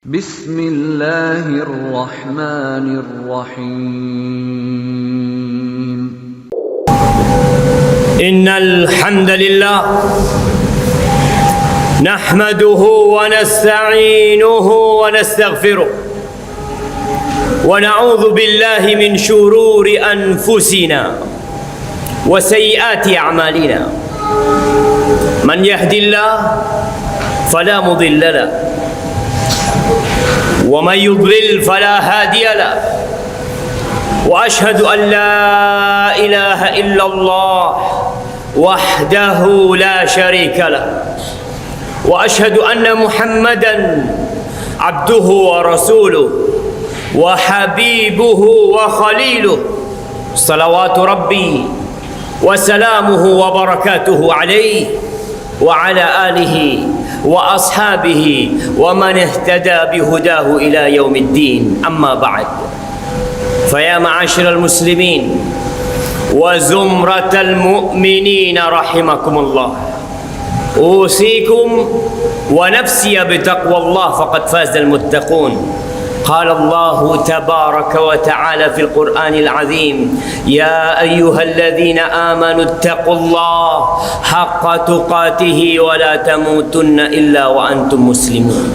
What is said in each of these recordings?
Bismillahirrahmanirrahim. Innal hamdalillah nahmaduhu wa nasta'inuhu wa nastaghfiruh wa na'udzu billahi min shururi anfusina wa sayyiati a'malina. Man yahdillahu fala mudilla lahu wa man yudlil fala hadiya lahu. Wa ashhadu an la ilaha illallah wahdahu la syarika lah. Wa ashhadu anna Muhammadan abduhu wa rasuluh wa habibuhu wa khaliluh. Salawatu rabbi wa salamuhu wa barakatuhu alaihi wa ala alihi wa ashabihi wa man ihtada bihudahu ila yaumiddin. Amma ba'd. فيا معاشر المسلمين وزمرة المؤمنين رحمكم الله، أوصيكم ونفسي بتقوى الله فقد فاز المتقون. قال الله تبارك وتعالى في القرآن العظيم: يا أيها الذين آمنوا اتقوا الله حق تقاته ولا تموتن إلا وأنتم مسلمون.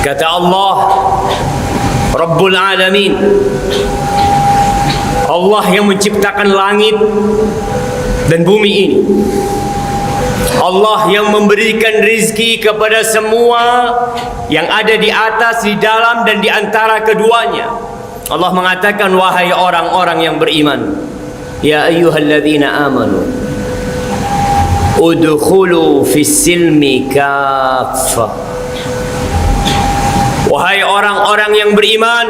Kata Allah Rabbul Alamin, Allah yang menciptakan langit dan bumi ini, Allah yang memberikan rizki kepada semua yang ada di atas, di dalam dan di antara keduanya. Allah mengatakan, wahai orang-orang yang beriman, ya ayyuhalladzina amanu udkhulu fis silmi kaffah. Wahai orang-orang yang beriman,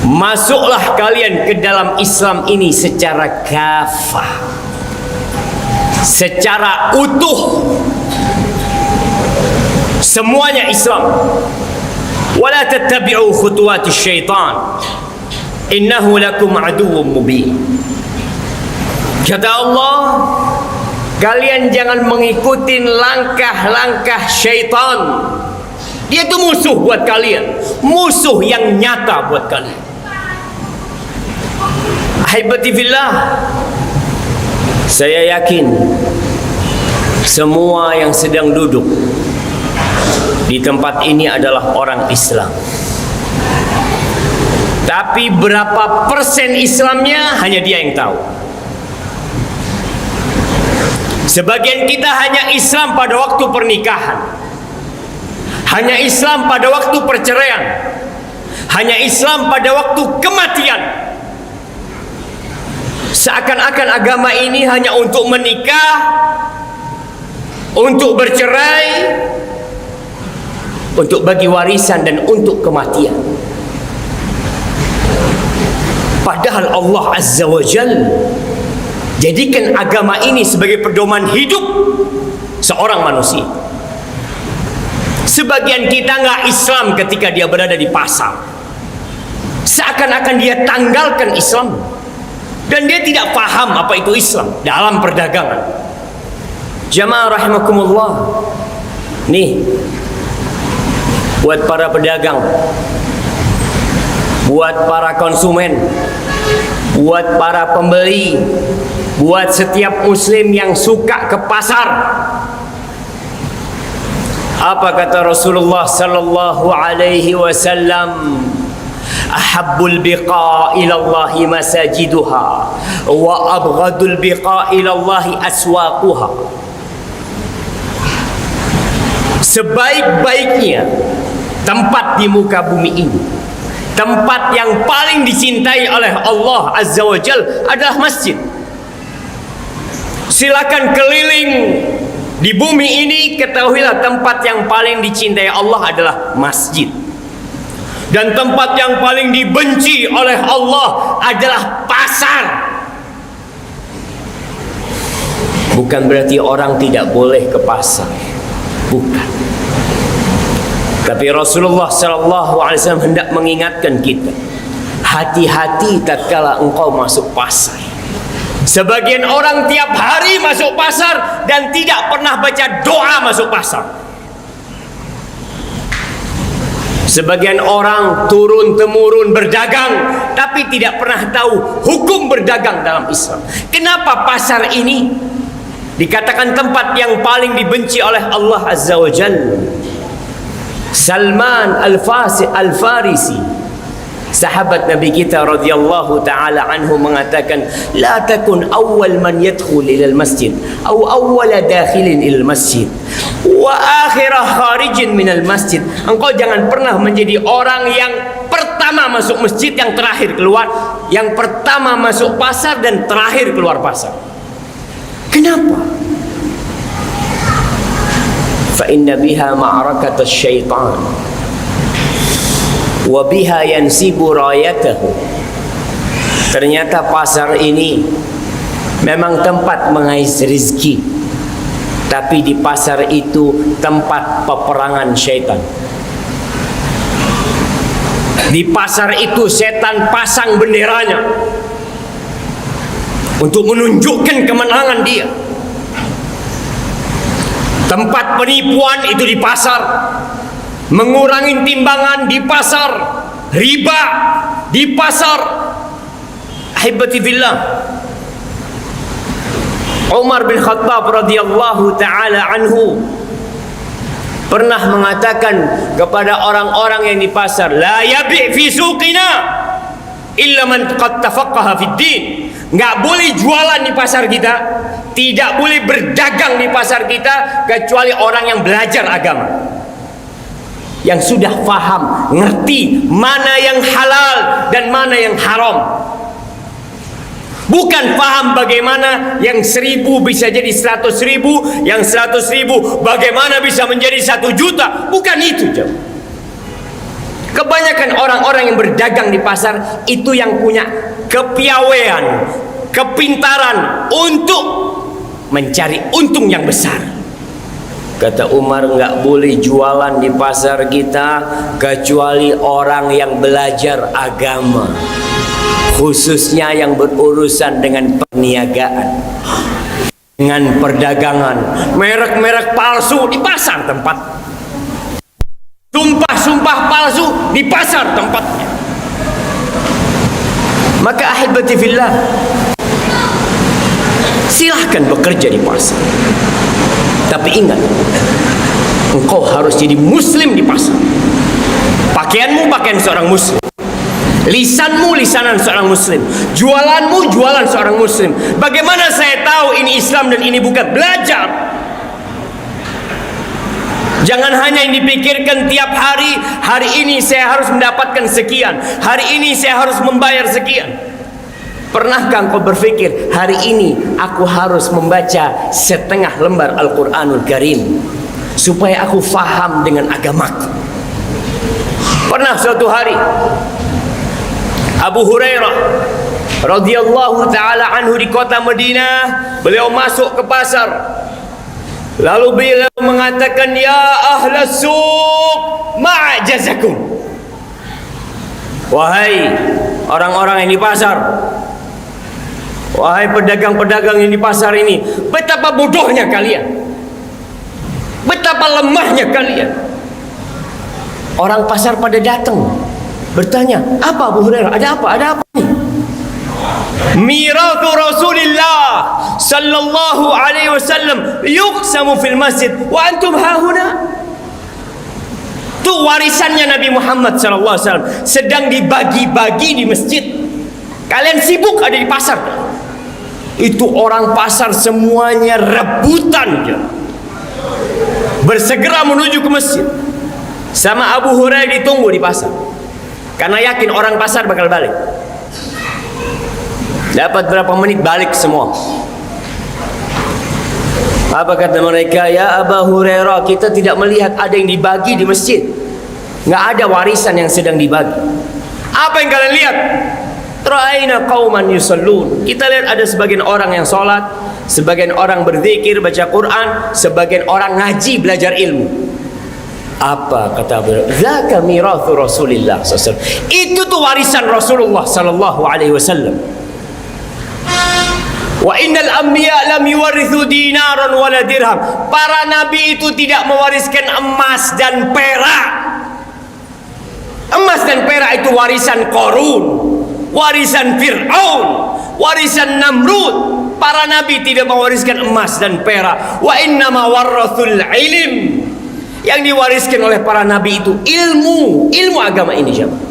masuklah kalian ke dalam Islam ini secara kafah, secara utuh, semuanya Islam. Wala tattabi'u khutuwatis syaitan, innahu lakum aduwwum mubin. Kata Allah, kalian jangan mengikuti langkah-langkah syaitan. Dia itu musuh buat kalian, musuh yang nyata buat kalian. Ahibati fillah, saya yakin semua yang sedang duduk di tempat ini adalah orang Islam. Tapi berapa persen Islamnya hanya dia yang tahu. Sebagian kita hanya Islam pada waktu pernikahan, hanya Islam pada waktu perceraian, hanya Islam pada waktu kematian. Seakan-akan agama ini hanya untuk menikah, untuk bercerai, untuk bagi warisan dan untuk kematian. Padahal Allah Azza wa Jalla jadikan agama ini sebagai pedoman hidup seorang manusia. Sebagian kita nggak Islam ketika dia berada di pasar, seakan-akan dia tanggalkan Islam dan dia tidak paham apa itu Islam dalam perdagangan. Jamaah rahimakumullah, nih buat para pedagang, buat para konsumen, buat para pembeli, buat setiap muslim yang suka ke pasar. Apa kata Rasulullah sallallahu alaihi wasallam? Ahabbul biqa ila Allah masajiduha wa abghadul biqa ila Allah aswaquha. Sebaik-baiknya tempat di muka bumi ini, tempat yang paling dicintai oleh Allah Azza wa Jalla adalah masjid. Silakan keliling di bumi ini, ketahuilah tempat yang paling dicintai Allah adalah masjid. Dan tempat yang paling dibenci oleh Allah adalah pasar. Bukan berarti orang tidak boleh ke pasar, bukan. Tapi Rasulullah SAW hendak mengingatkan kita, hati-hati tatkala engkau masuk pasar. Sebagian orang tiap hari masuk pasar dan tidak pernah baca doa masuk pasar. Sebagian orang turun-temurun berdagang, tapi tidak pernah tahu hukum berdagang dalam Islam. Kenapa pasar ini dikatakan tempat yang paling dibenci oleh Allah Azza wa Jalla? Salman Al-Farisi, sahabat Nabi kita radhiyallahu taala anhu, mengatakan, la takun awwal man yadkhul ila al-masjid aw awwal dakhilin ila al-masjid wa akhirah kharijin min al-masjid. Engkau jangan pernah menjadi orang yang pertama masuk masjid, yang terakhir keluar, yang pertama masuk pasar dan terakhir keluar pasar. Kenapa? Fa inna biha ma'rakatus syaitan wa biha yansibu rayatahu. Ternyata pasar ini memang tempat mengais rezeki, tapi di pasar itu tempat peperangan syaitan. Di pasar itu setan pasang benderanya untuk menunjukkan kemenangan dia. Tempat penipuan itu di pasar, mengurangi timbangan di pasar, riba di pasar. Ahibati fillah, Umar bin Khattab radhiyallahu taala anhu pernah mengatakan kepada orang-orang yang di pasar, la yabi' fi suqina illa man qad tafaqqaha fid din. Enggak boleh jualan di pasar kita, tidak boleh berdagang di pasar kita kecuali orang yang belajar agama, yang sudah faham, ngerti mana yang halal dan mana yang haram. Bukan faham bagaimana yang 1.000 bisa jadi 100.000, yang 100.000 bagaimana bisa menjadi 1 juta. Bukan itu, jemaah. Kebanyakan orang-orang yang berdagang di pasar itu yang punya kepiawaian, kepintaran untuk mencari untung yang besar. Kata Umar, nggak boleh jualan di pasar kita kecuali orang yang belajar agama, khususnya yang berurusan dengan perniagaan, dengan perdagangan. Merek-merek palsu di pasar tempat, sumpah-sumpah palsu di pasar tempatnya. Maka ahibati fillah, silahkan bekerja di pasar, tapi ingat, engkau harus jadi muslim di pasar. Pakaianmu pakaian seorang muslim, lisanmu lisanan seorang muslim, jualanmu jualan seorang muslim. Bagaimana saya tahu ini Islam dan ini bukan? Belajar. Jangan hanya yang dipikirkan tiap hari, hari ini saya harus mendapatkan sekian, hari ini saya harus membayar sekian. Pernahkah engkau berpikir, hari ini aku harus membaca setengah lembar Al-Quranul Karim supaya aku faham dengan agamaku? Pernah suatu hari Abu Hurairah radhiyallahu taala anhu di kota Madinah, beliau masuk ke pasar, lalu beliau mengatakan, ya ahlas suq ma'jazakum. Wahai orang-orang yang di pasar, wahai pedagang-pedagang yang di pasar ini, betapa bodohnya kalian, betapa lemahnya kalian. Orang pasar pada datang bertanya, apa Abu Hurairah? Ada apa? Ada apa nih? Mirathu Rasulillah sallallahu alaihi wasallam yuqsamu fil masjid wa antum hahuna. Itu warisannya Nabi Muhammad sallallahu alaihi wasallam sedang dibagi-bagi di masjid. Kalian sibuk ada di pasar. Itu orang pasar semuanya rebutan, bersegera menuju ke masjid. Sama Abu Hurairah ditunggu di pasar, karena yakin orang pasar bakal balik. Dapat berapa menit balik semua. Apa kata mereka? Ya Abu Hurairah, kita tidak melihat ada yang dibagi di masjid, nggak ada warisan yang sedang dibagi. Apa yang kalian lihat? Ra'ayna qauman yusallun. Kita lihat ada sebagian orang yang sholat, sebagian orang berzikir, baca Quran, sebagian orang ngaji, belajar ilmu. Apa kata beliau? Zaka mirathu Rasulillah sallallahu alaihi wasallam. Itu tuh warisan Rasulullah sallallahu alaihi wasallam. Wa innal anbiya lam yuwarithu dinaran wala dirham. Para nabi itu tidak mewariskan emas dan perak. Emas dan perak itu warisan Qarun, warisan Fir'aun, warisan Namrud. Para nabi tidak mewariskan emas dan perak. Wa innama warathul ilm. Yang diwariskan oleh para nabi itu ilmu agama ini, jemaah.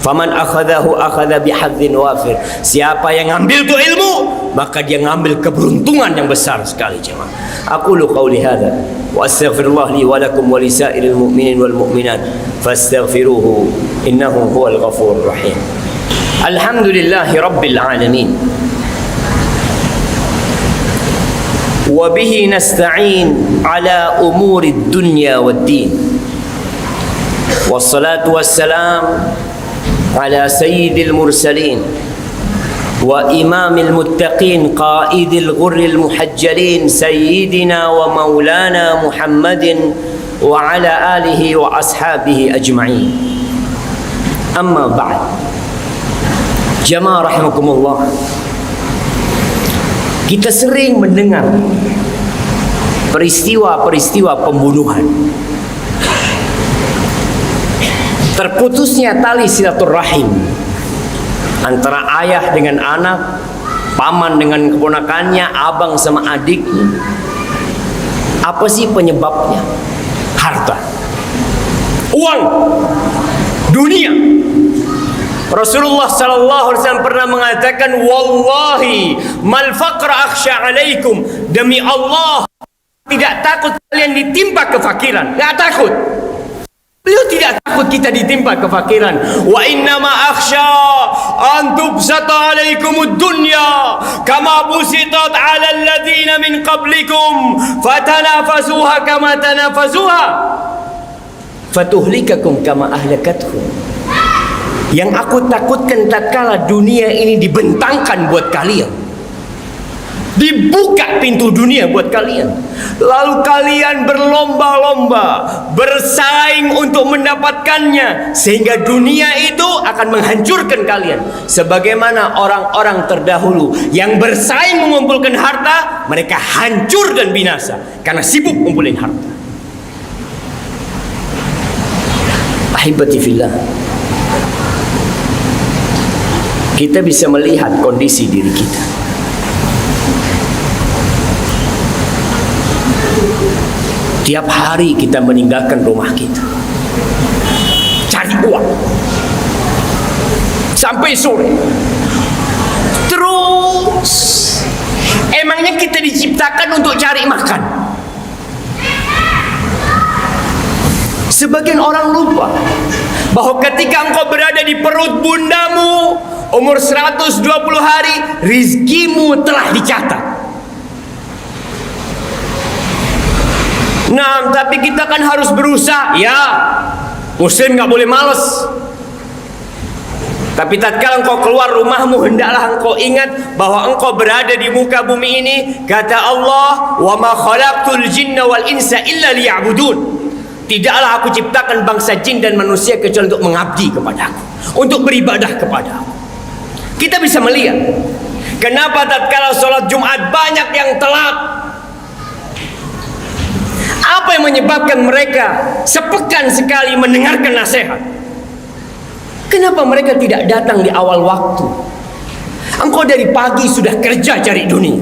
Faman akhadahu akhadha bihadzin wafir. Siapa yang ngambil itu ilmu, maka dia ngambil keberuntungan yang besar sekali, jemaah. Aqulu qawli hadza wa astaghfirullah li wa lakum wa lisairil mu'minin wal mu'minat fastaghfiruhu innahu huwal ghafurur rahim. Alhamdulillahi rabbil alamin. Wa bihi nasta'in ala umurid dunya wad din. Wassalatu wassalam على سيد المرسلين وإمام المتقين قائد الغر المحجلين سيدنا ومولانا محمد وعلى آله وأصحابه أجمعين. أما بعد، جماعة رحمكم الله, kita sering mendengar peristiwa-peristiwa pembunuhan, terputusnya tali silaturahim antara ayah dengan anak, paman dengan keponakannya, abang sama adiknya. Apa sih penyebabnya? Harta, uang, dunia. Rasulullah sallallahu alaihi wasallam pernah mengatakan, wallahi mal faqra akhsha alaikum. Demi Allah, tidak takut kalian ditimpa kefakiran, enggak takut. Beliau tidak takut kita ditimpa kefakiran. Wa innama akhsha an tubsata alaikumud dunya kama busitat ala alladhina min qablikum fatanafasuha kama tanafasuha fatuhlikakum kama ahlakatkum. Yang aku takutkan tatkala dunia ini dibentangkan buat kalian, dibuka pintu dunia buat kalian, lalu kalian berlomba-lomba, bersaing untuk mendapatkannya, sehingga dunia itu akan menghancurkan kalian. Sebagaimana orang-orang terdahulu yang bersaing mengumpulkan harta, mereka hancur dan binasa karena sibuk ngumpulin harta. Ahibati fillah, kita bisa melihat kondisi diri kita. Tiap hari kita meninggalkan rumah kita, cari uang sampai sore terus. Emangnya kita diciptakan untuk cari makan? Sebagian orang lupa bahwa ketika engkau berada di perut bundamu umur 120 hari, rizkimu telah dicatat. Nah, tapi kita kan harus berusaha. Ya, muslim nggak boleh malas. Tapi tatkala engkau keluar rumahmu, hendaklah engkau ingat bahwa engkau berada di muka bumi ini. Kata Allah, wa ma khalaqtul jinna wal insa illa liya'budun. Tidaklah aku ciptakan bangsa jin dan manusia kecuali untuk mengabdi kepadaku, untuk beribadah kepadaku. Kita bisa melihat kenapa tatkala sholat Jumat banyak yang telat. Apa yang menyebabkan mereka sepekan sekali mendengarkan nasihat? Kenapa mereka tidak datang di awal waktu? Engkau dari pagi sudah kerja cari dunia,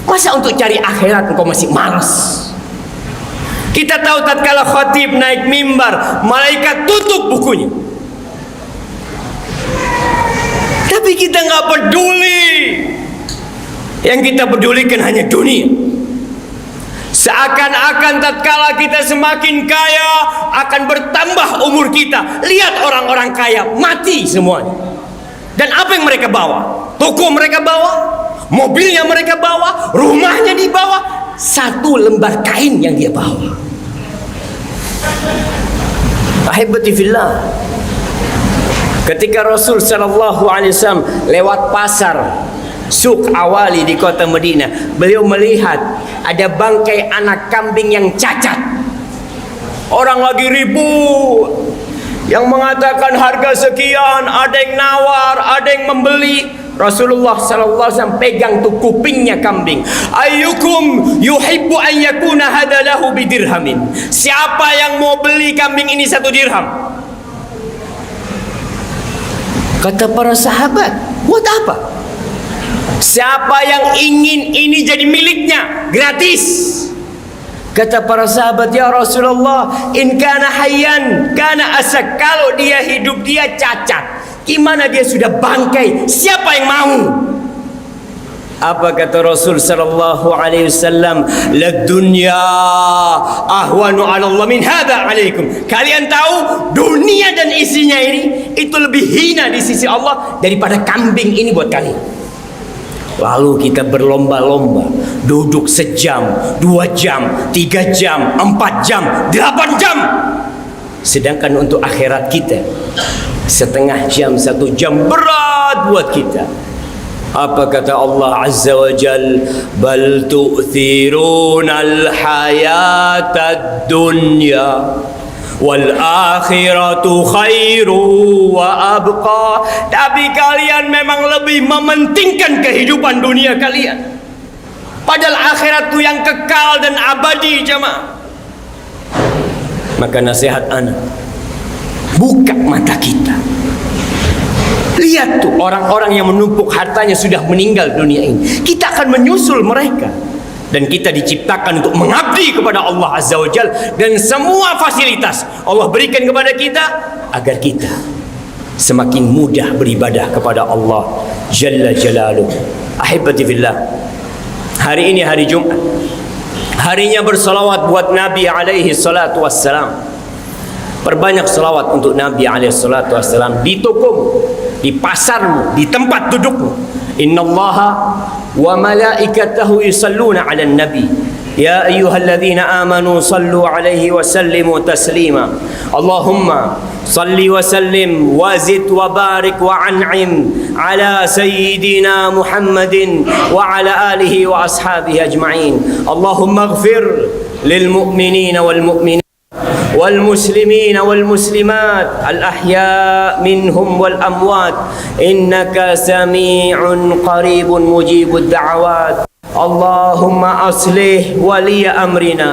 masa untuk cari akhirat engkau masih malas? Kita tahu tatkala khatib naik mimbar, malaikat tutup bukunya, tapi kita nggak peduli. Yang kita pedulikan hanya dunia. Seakan-akan tatkala kita semakin kaya akan bertambah umur kita. Lihat orang-orang kaya mati semuanya. Dan apa yang mereka bawa? Toko mereka bawa, mobilnya mereka bawa, rumahnya dibawa, satu lembar kain yang dia bawa. Ahibati fillah, ketika Rasul sallallahu alaihi wasallam lewat pasar Suk Awali di kota Madinah, beliau melihat ada bangkai anak kambing yang cacat. Orang lagi ribut, yang mengatakan harga sekian, ada yang nawar, ada yang membeli. Rasulullah sallallahu alaihi wasallam pegang tuh kupingnya kambing. Ayyukum yuhibbu an yakuna hadalahu bidirhamin. Siapa yang mau beli kambing ini 1 dirham? Kata para sahabat, buat apa? Siapa yang ingin ini jadi miliknya gratis? Kata para sahabat, ya Rasulullah, in kana hayyan kana asak. Kalau dia hidup dia cacat, gimana dia sudah bangkai? Siapa yang mau? Apa kata Rasul sallallahu alaihi wasallam? La dunya ahwanu 'ala Allah min hadza 'alaikum. Kalian tahu dunia dan isinya ini itu lebih hina di sisi Allah daripada kambing ini buat kalian. Lalu kita berlomba-lomba duduk sejam, 2 jam, 3 jam, 4 jam, 8 jam. Sedangkan untuk akhirat kita setengah jam, 1 jam berat buat kita. Apa kata Allah Azza wa Jal? Bal tu'thirunal hayatad dunya wal akhiratu khairu wa abqa. Tapi kalian memang lebih mementingkan kehidupan dunia kalian, padahal akhirat itu yang kekal dan abadi, jemaah. Maka nasihat anak, buka mata kita. Lihat tuh orang-orang yang menumpuk hartanya sudah meninggal dunia ini. Kita akan menyusul mereka. Dan kita diciptakan untuk mengabdi kepada Allah Azza wa Jal. Dan semua fasilitas Allah berikan kepada kita agar kita semakin mudah beribadah kepada Allah Jalla Jalaluh. Ahibati fillah, hari ini hari Jumat, harinya bersalawat buat Nabi alaihi salatu wassalam. Perbanyak salawat untuk Nabi alaihi salatu wassalam di tokomu, di pasarmu, di tempat dudukmu. Innallaha wa malaikatahu yusalluna 'alan nabi ya ayyuhalladzina amanu sallu 'alaihi wa sallimu taslima. Allahumma salli wa sallim wa zid wa barik wa an'im ala sayyidina Muhammadin wa ala alihi wa ashabihi ajma'in. Allahumma ighfir lil mu'minina wal mu'minat والمسلمين والمسلمات الأحياء منهم والأموات إنك سميع قريب مجيب الدعوات. اللهم أصلح ولي أمرنا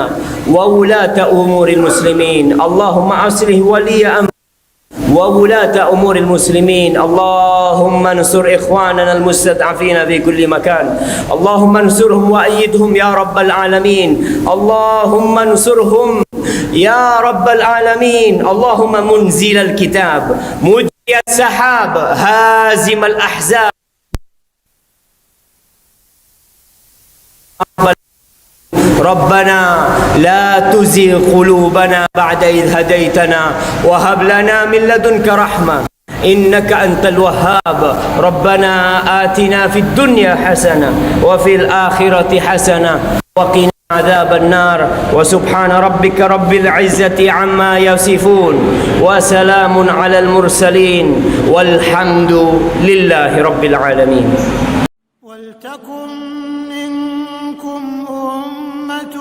وولاة أمور المسلمين. اللهم أصلح ولي أمرنا وولاة أمور المسلمين. اللهم انصر إخواننا المستضعفين في كل مكان. اللهم انصرهم وأيدهم يا رب العالمين. اللهم انصرهم يا رب العالمين. اللهم منزل الكتاب مجري السحاب هازم الأحزاب ربنا لا تزغ قلوبنا بعد إذ هديتنا وهب لنا من لدنك رحمة إنك أنت الوهاب. ربنا آتنا في الدنيا حسنة وفي الآخرة حسنة وقنا عذاب النار. وسبحان ربك رب العزة عما يصفون وسلام على المرسلين والحمد لله رب العالمين. ولتكن منكم أمة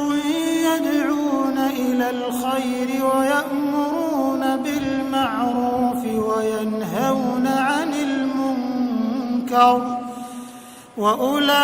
يدعون إلى الخير ويأمرون بالمعروف وينهون عن المنكر وأولئك